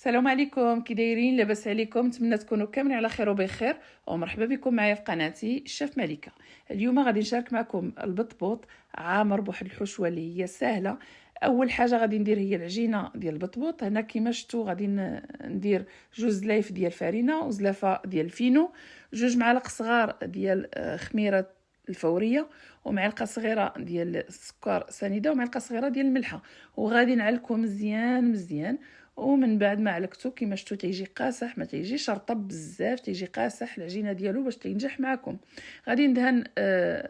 السلام عليكم، كي دايرين؟ لاباس عليكم؟ نتمنى تكونوا كاملين على خير وبخير، ومرحبا بكم معايا في قناتي الشيف ملكه. اليوم غادي نشارك معكم البطبوط عامر بواحد الحشوه اللي هي سهله. اول حاجه غادي ندير هي العجينه ديال البطبوط. هنا كيما شفتوا غادي ندير 2 زلايف ديال الفرينه وزلافه ديال الفينو، 2 معالق صغار ديال خميره الفوريه، ومعلقه صغيره ديال السكر سنيده، ومعلقه صغيره ديال الملحه. وغادي نعلكو مزيان مزيان، ومن بعد ما علقتو كيما شفتوا تيجي قاسح، ما تيجيش رطب بزاف، تيجي قاسح العجينه ديالو باش تنجح معكم. غادي ندهن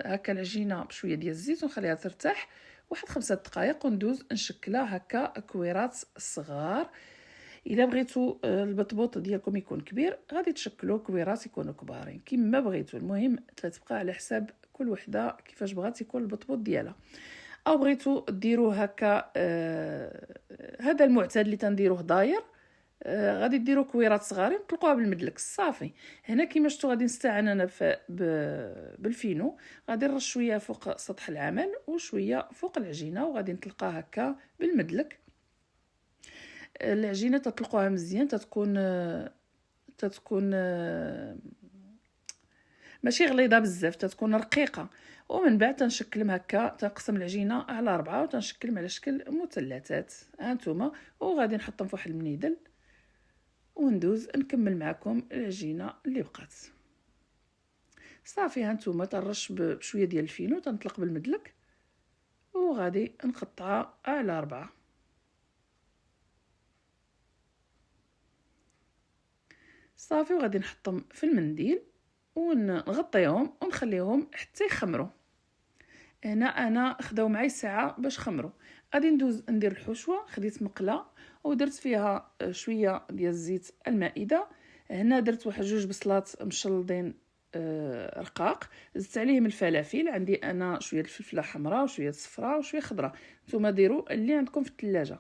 هكا العجينه بشويه ديال الزيت ونخليها ترتاح واحد 5 دقائق، وندوز نشكلها هكا كويرات صغار. الا بغيتو البطبوط ديالكم يكون كبير غادي تشكلوه كويرات يكونوا كبارين كيما بغيتو، المهم تتبقى على حساب كل وحده كيفاش بغات يكون البطبوط ديالها. او بغيتو ديروه هكا هذا المعتاد اللي تنديروه داير، غادي ديروا كويرات صغارين وتطلقوها بالمدلك صافي. هنا كيما شفتوا غادي نستعن انا بالفينو، غادي نرش شويه فوق سطح العمل وشويه فوق العجينه، وغادي نطلقها هكا بالمدلك. العجينه تطلقوها مزيان، تتكون ماشي غليظه بزاف، تتكون رقيقه. ومن بعد تنشكلهم هكا، تنقسم العجينه على 4 وتنشكلهم على شكل مثلثات هانتوما، وغادي نحطهم في واحد المنيدل وندوز نكمل معكم العجينه اللي بقات صافي. هانتوما تنرش بشويه ديال الفينو، تنطلق بالمدلك، وغادي نقطعها على 4 صافي، وغادي نحطهم في المنديل ونغطيهم ونخليهم حتى يخمروا. هنا انا خداو معي ساعه باش خمروا. غادي ندوز ندير الحشوه. خديت مقله ودرت فيها شويه ديال الزيت المائده. هنا درت واحد 2 بصلات مشلضين رقاق، زدت عليهم الفلافل. عندي انا شويه الفلفله حمراء وشويه صفراء وشويه خضراء، نتوما ديروا اللي عندكم في الثلاجه.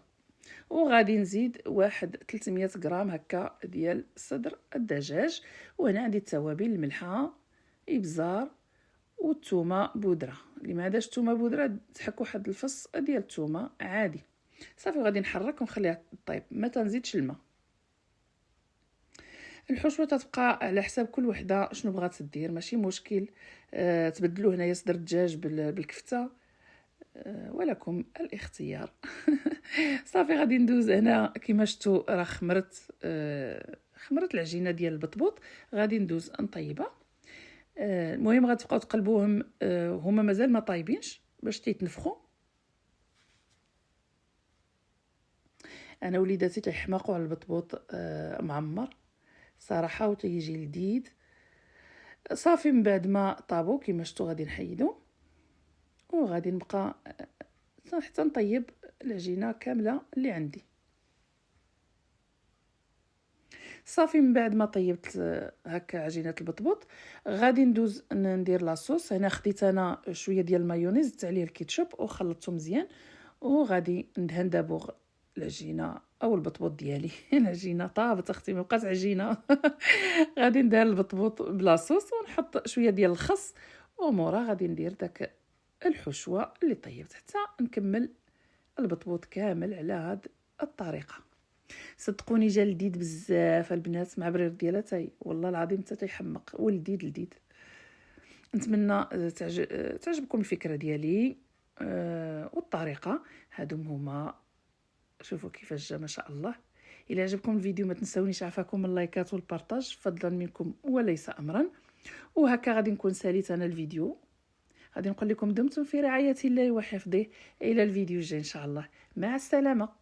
وغادي نزيد واحد 300 غرام هكا ديال صدر الدجاج. وهنا عندي التوابل، الملحه، ابزار، والثومه بودره. اللي ما عندهاش الثومه بودره تحك واحد الفص ديال الثومه عادي صافي. غادي نحرك ونخليها طيب، ما تنزيدش الماء. الحشوه تتبقى على حساب كل وحده شنو بغات دير، ماشي مشكل. تبدلوا هنايا صدر الدجاج بالكفته، ولكم الاختيار. صافي غادي ندوز. هنا كيما شفتوا راه خمرت العجينه ديال البطبوط، غادي ندوز نطيبها. المهم غتبقاو تقلبوهم هما مازال ما طايبينش باش تيتنفخوا. انا وليداتي تيحماقوا على البطبوط معمر صراحه وتيجي لذيذ صافي. من بعد ما طابوا كيما شفتوا غادي نحيدو، وغادي نبقى حتى نطيب العجينه كامله اللي عندي صافي. من بعد ما طيبت هكا عجينه البطبوط غادي ندوز ندير لاصوص. هنا خديت انا شويه ديال المايونيز، زدت عليه الكيتشوب وخلطته مزيان، وغادي ندهن دابوغ العجينه او البطبوط ديالي. العجينه طابت اختي، ما بقات عجينه. غادي ندير البطبوط بلاصوص ونحط شويه ديال الخس، ومورا غادي ندير داك الحشوه اللي طيبت حتى نكمل البطبوط كامل على هاد الطريقه. صدقوني جا لذيذ بزاف البنات مع برير ديالها تاي، والله العظيم حتى تيحمق ولذيذ لذيذ. نتمنى تعجبكم الفكره ديالي والطريقه. هادو هما، شوفوا كيفاش جا ما شاء الله. الى عجبكم الفيديو ما تنساونيش عافاكم اللايكات والبارطاج فضلا منكم وليس امرا. وهكا غادي نكون ساليت انا الفيديو، غادي نقول لكم دمتم في رعايه الله وحفظه. الى الفيديو الجاي ان شاء الله، مع السلامه.